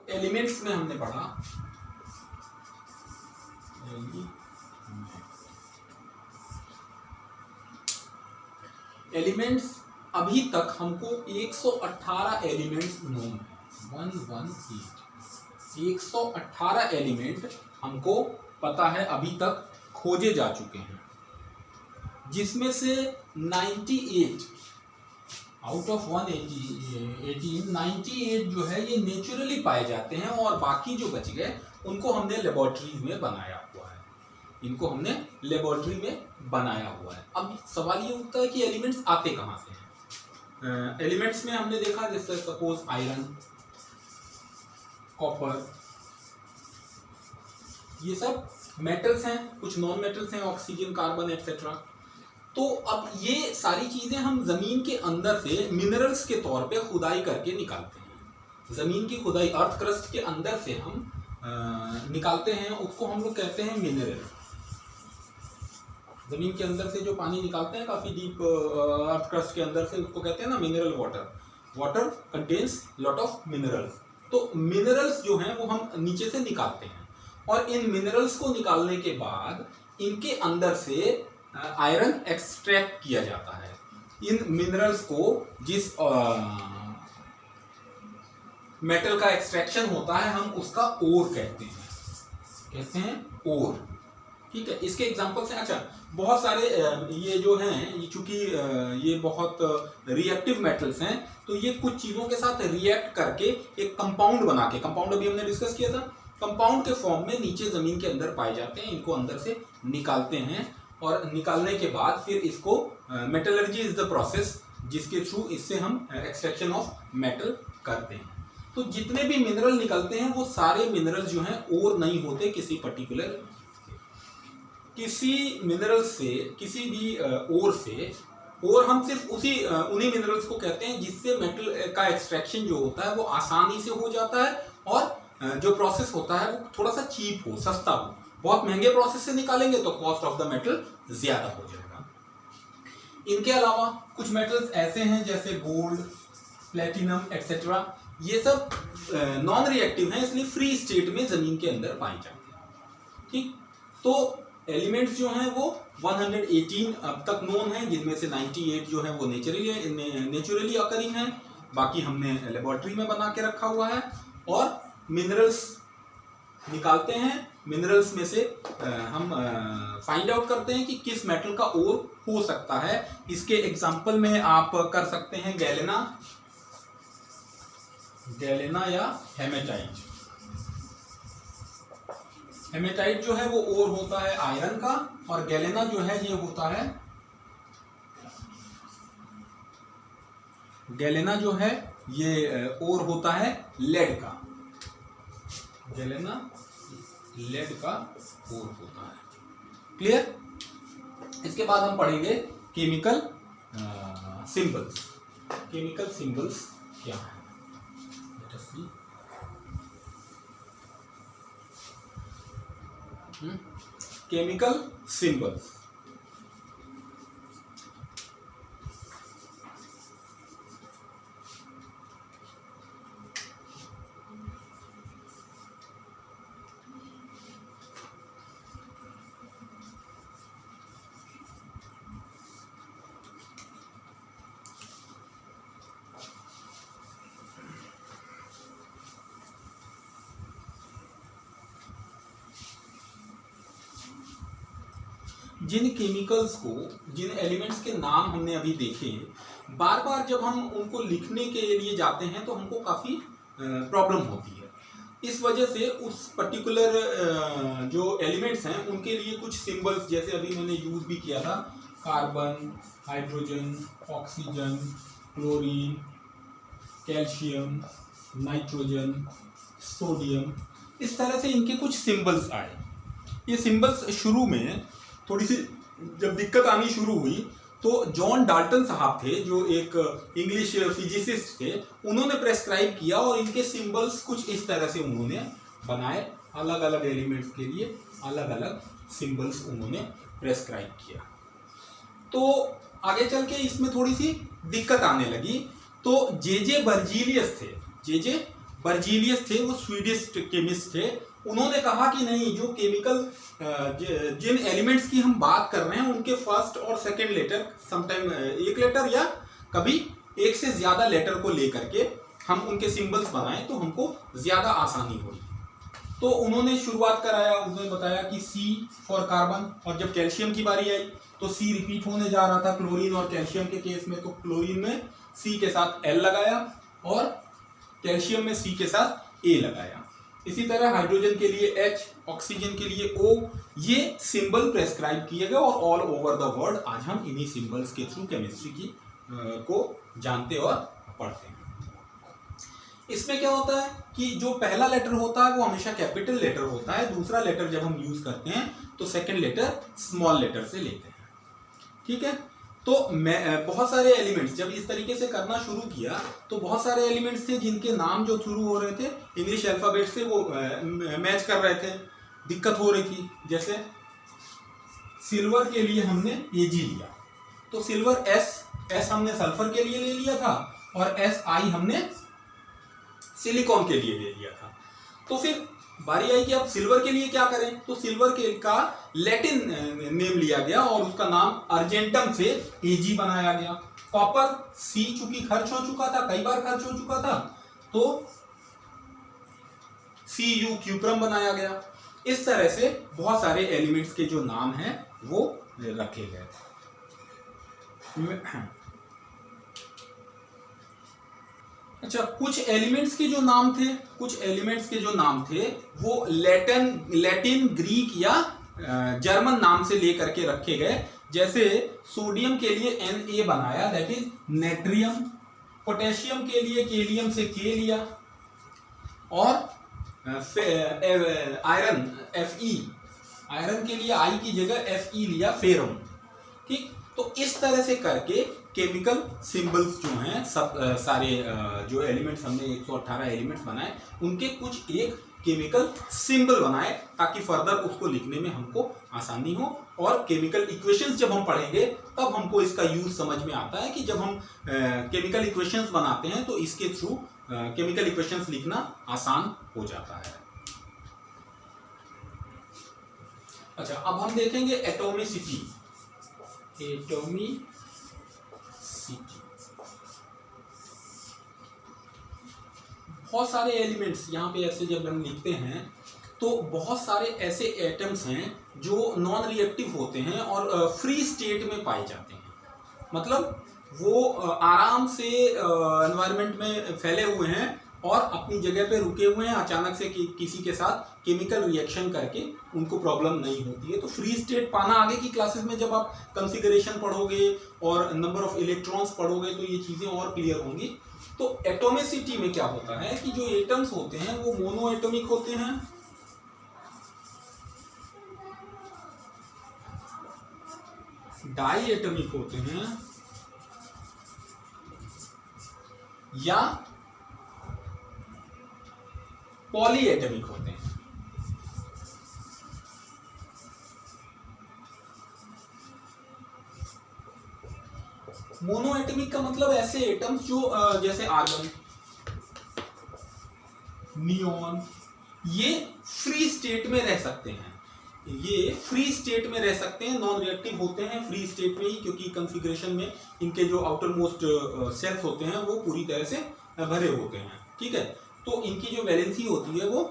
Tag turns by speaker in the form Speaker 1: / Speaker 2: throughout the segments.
Speaker 1: Elements में हमने पढ़ा एलिमेंट्स, अभी तक हमको 118 एलिमेंट्स नोन है, 118 एलिमेंट हमको पता है, अभी तक खोजे जा चुके हैं, जिसमें से 98 आउट ऑफ 98 जो है ये नेचुरली पाए जाते हैं, और बाकी जो बच गए उनको हमने लेबोरेटरी में बनाया हुआ है, इनको हमने लेबोरेटरी में बनाया हुआ है। अब सवाल ये उठता है कि एलिमेंट्स आते कहाँ से हैं। एलिमेंट्स में हमने देखा जैसे सपोज आयरन, कॉपर, ये सब मेटल्स हैं, कुछ नॉन मेटल्स हैं, ऑक्सीजन, कार्बन एक्सेट्रा। तो अब ये सारी चीजें हम जमीन के अंदर से मिनरल्स के तौर पे खुदाई करके निकालते हैं। जमीन की खुदाई, अर्थ क्रस्ट के अंदर से हम निकालते हैं, उसको हम लोग कहते हैं मिनरल। जमीन के अंदर से जो पानी निकालते हैं काफी डीप अर्थ क्रस्ट के अंदर से, उसको कहते हैं ना mineral water. Water contains lot of minerals. तो मिनरल्स जो हैं वो हम नीचे से निकालते हैं, और इन मिनरल्स को निकालने के बाद इनके अंदर से आयरन एक्सट्रैक्ट किया जाता है। इन मिनरल्स को जिस मेटल का एक्सट्रैक्शन होता है हम उसका ओर कहते हैं ओर। ठीक है, इसके एग्जांपल्स हैं। अच्छा, बहुत सारे ये जो हैं, ये चूंकि ये बहुत रिएक्टिव मेटल्स हैं, तो ये कुछ चीज़ों के साथ रिएक्ट करके एक कंपाउंड बना के, कंपाउंड अभी हमने डिस्कस किया था, कंपाउंड के फॉर्म में नीचे ज़मीन के अंदर पाए जाते हैं। इनको अंदर से निकालते हैं, और निकालने के बाद फिर इसको मेटलर्जी इज द प्रोसेस जिसके थ्रू इससे हम एक्सट्रैक्शन ऑफ मेटल करते हैं। तो जितने भी मिनरल निकलते हैं वो सारे मिनरल जो हैं ओर नहीं होते किसी पर्टिकुलर, किसी मिनरल से, किसी भी ओर से, और हम सिर्फ उन्हीं मिनरल्स को कहते हैं जिससे मेटल का एक्सट्रैक्शन जो होता है वो आसानी से हो जाता है, और जो प्रोसेस होता है वो थोड़ा सा चीप हो, सस्ता हो। बहुत महंगे प्रोसेस से निकालेंगे तो कॉस्ट ऑफ द मेटल ज्यादा हो जाएगा। इनके अलावा कुछ मेटल्स ऐसे हैं जैसे गोल्ड, प्लेटिनम एक्सेट्रा, ये सब नॉन रिएक्टिव हैं, इसलिए फ्री स्टेट में जमीन के अंदर पाए जाते हैं। ठीक, तो एलिमेंट्स जो हैं वो 118 अब तक नोन हैं, जिनमें से 98 जो है वो नेचुरली अकरिंग हैं, बाकी हमने लेबोरेटरी में बना के रखा हुआ है। और मिनरल्स निकालते हैं, मिनरल्स में से हम फाइंड आउट करते हैं कि किस मेटल का ओर हो सकता है। इसके एग्जांपल में आप कर सकते हैं गैलेना या हेमेटाइट। हेमेटाइट जो है वो ओर होता है आयरन का, और गैलेना जो है ये होता है, गैलेना जो है ये ओर होता है लेड का। गैलेना लेड का ओर होता है। क्लियर? इसके बाद हम पढ़ेंगे केमिकल सिंबल्स। केमिकल सिंबल्स क्या है? केमिकल सिंबल्स, जिन केमिकल्स को, जिन एलिमेंट्स के नाम हमने अभी देखे, बार बार जब हम उनको लिखने के लिए जाते हैं तो हमको काफ़ी प्रॉब्लम होती है। इस वजह से उस पर्टिकुलर जो एलिमेंट्स हैं उनके लिए कुछ सिंबल्स, जैसे अभी मैंने यूज़ भी किया था, carbon, hydrogen, oxygen, chlorine, calcium, nitrogen, sodium, इस तरह से इनके कुछ सिंबल्स आए। ये सिंबल्स शुरू में थोड़ी सी जब दिक्कत आनी शुरू हुई तो जॉन डाल्टन साहब थे, जो एक इंग्लिश फिजिसिस्ट थे, उन्होंने प्रेस्क्राइब किया और इनके सिंबल्स कुछ इस तरह से उन्होंने बनाए। अलग अलग एलिमेंट्स के लिए अलग अलग सिंबल्स उन्होंने प्रेस्क्राइब किया। तो आगे चल के इसमें थोड़ी सी दिक्कत आने लगी। तो जे बर्जीलियस थे, जे बर्जीलियस थे, वो स्वीडिश केमिस्ट थे। उन्होंने कहा कि नहीं, जो केमिकल जिन एलिमेंट्स की हम बात कर रहे हैं उनके फर्स्ट और सेकंड लेटर समटाइम एक लेटर या कभी एक से ज्यादा लेटर को लेकर के हम उनके सिंबल्स बनाएं तो हमको ज्यादा आसानी होगी। तो उन्होंने शुरुआत कराया, उन्होंने बताया कि C फॉर कार्बन, और जब कैल्शियम की बारी आई तो C रिपीट होने जा रहा था क्लोरीन और कैल्शियम के केस में, तो क्लोरीन में C के साथ L लगाया और कैल्शियम में C के साथ A लगाया। इसी तरह हाइड्रोजन के लिए H, ऑक्सीजन के लिए O, ये सिंबल प्रेस्क्राइब किए गए और ऑल ओवर द वर्ल्ड आज हम इन्हीं सिंबल्स के थ्रू केमिस्ट्री की को जानते और पढ़ते हैं। इसमें क्या होता है कि जो पहला लेटर होता है वो हमेशा कैपिटल लेटर होता है, दूसरा लेटर जब हम यूज करते हैं तो सेकंड लेटर स्मॉल लेटर से लेते हैं, ठीक है। तो मैं बहुत सारे एलिमेंट्स जब इस तरीके से करना शुरू किया तो बहुत सारे एलिमेंट्स थे जिनके नाम जो शुरू हो रहे थे इंग्लिश अल्फाबेट से, वो मैच कर रहे थे, दिक्कत हो रही थी। जैसे सिल्वर के लिए हमने Ag लिया, तो सिल्वर S हमने सल्फर के लिए ले लिया था और Si हमने सिलिकॉन के लिए ले लिया था। तो फिर बारी आई कि अब सिल्वर के लिए क्या करें, तो सिल्वर के का लैटिन नेम लिया गया और उसका नाम अर्जेंटम से Ag बनाया गया। कॉपर C चूंकि खर्च हो चुका था, कई बार खर्च हो चुका था, तो Cu क्यूप्रम बनाया गया। इस तरह से बहुत सारे एलिमेंट्स के जो नाम हैं वो रखे गए थे। अच्छा, कुछ एलिमेंट्स के जो नाम थे वो लैटिन, ग्रीक या जर्मन नाम से लेकर के रखे गए। जैसे सोडियम के लिए Na बनाया, दैट इज नेट्रियम। पोटेशियम के लिए केलियम से K लिया, और आयरन Fe, आयरन के लिए I की जगह Fe लिया, फेरम, ठीक। तो इस तरह से करके केमिकल सिंबल्स जो हैं सब सारे जो एलिमेंट्स हमने 118 एलिमेंट्स बनाए उनके कुछ एक केमिकल सिंबल बनाए ताकि फर्दर उसको लिखने में हमको आसानी हो। और केमिकल इक्वेशंस जब हम पढ़ेंगे तब हमको इसका यूज समझ में आता है कि जब हम केमिकल इक्वेशंस बनाते हैं तो इसके थ्रू केमिकल इक्वेशंस लिखना आसान हो जाता है। अच्छा, अब हम देखेंगे एटॉमिसिटी। बहुत सारे एलिमेंट्स यहाँ पे ऐसे जब हम लिखते हैं तो बहुत सारे ऐसे एटम्स हैं जो नॉन रिएक्टिव होते हैं और फ्री स्टेट में पाए जाते हैं। मतलब वो आराम से एनवायरनमेंट में फैले हुए हैं और अपनी जगह पे रुके हुए हैं, अचानक से किसी के साथ केमिकल रिएक्शन करके उनको प्रॉब्लम नहीं होती है। तो फ्री स्टेट पाना आगे की क्लासेस में जब आप कॉन्फ़िगरेशन पढ़ोगे और नंबर ऑफ इलेक्ट्रॉन्स पढ़ोगे तो ये चीज़ें और क्लियर होंगी। तो एटॉमिसिटी में क्या होता है कि जो एटम्स होते हैं वो मोनो एटॉमिक होते हैं, डाई एटॉमिक होते हैं, या पॉली एटॉमिक होते हैं। मोनो एटॉमिक का मतलब ऐसे एटम्स जो जैसे आर्गन, नियॉन, ये फ्री स्टेट में रह सकते हैं। ये फ्री स्टेट में रह सकते हैं, नॉन रिएक्टिव होते हैं फ्री स्टेट में ही, क्योंकि कॉन्फ़िगरेशन में इनके जो आउटर मोस्ट सेल्स होते हैं वो पूरी तरह से भरे होते हैं, ठीक है। तो इनकी जो वैलेंसी होती है वो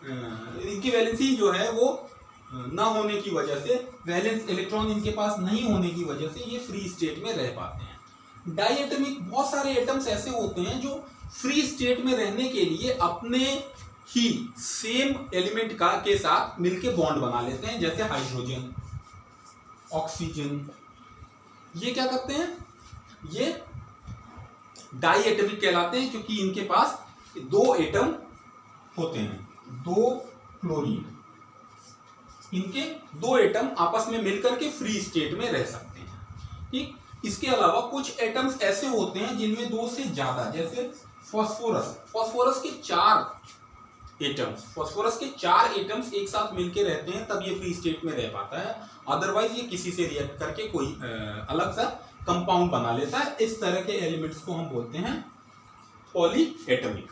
Speaker 1: इनकी वैलेंसी जो है वो ना होने की वजह से, वैलेंस इलेक्ट्रॉन इनके पास नहीं होने की वजह से ये फ्री स्टेट में रह पाते हैं। डाई एटॉमिक, बहुत सारे एटम्स ऐसे होते हैं जो फ्री स्टेट में रहने के लिए अपने ही सेम एलिमेंट का के साथ मिलके बॉन्ड बना लेते हैं। जैसे हाइड्रोजन, ऑक्सीजन, ये क्या करते हैं, ये डाई एटॉमिक कहलाते हैं क्योंकि इनके पास दो एटम होते हैं, दो क्लोरीन, इनके दो एटम आपस में मिलकर के फ्री स्टेट में रह सकते हैं, ठीक। इसके अलावा कुछ एटम्स ऐसे होते हैं जिनमें दो से ज्यादा, जैसे फास्फोरस के चार एटम्स एक साथ मिलके रहते हैं तब ये फ्री स्टेट में रह पाता है, अदरवाइज ये किसी से रिएक्ट करके कोई अलग सा कंपाउंड बना लेता है। इस तरह के एलिमेंट्स को हम बोलते हैं पॉली एटॉमिक।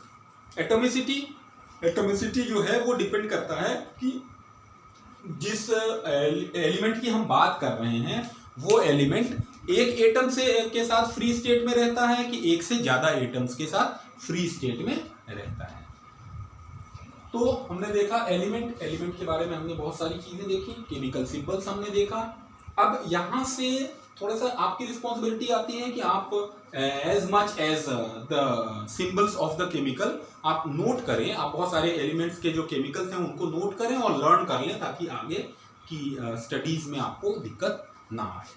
Speaker 1: एटॉमिसिटी जो है वो डिपेंड करता है कि जिस एलिमेंट की हम बात कर रहे हैं वो एलिमेंट एक एटम से के साथ फ्री स्टेट में रहता है कि एक से ज्यादा एटम्स के साथ फ्री स्टेट में रहता है। तो हमने देखा एलिमेंट के बारे में हमने बहुत सारी चीजें देखी, केमिकल सिंबल्स हमने देखा। अब यहां से थोड़ा सा आपकी रिस्पॉन्सिबिलिटी आती है कि आप as much as the symbols of the chemical आप नोट करें, आप बहुत सारे एलिमेंट्स के जो केमिकल्स हैं उनको नोट करें और लर्न कर लें ताकि आगे की स्टडीज में आपको दिक्कत ना आए।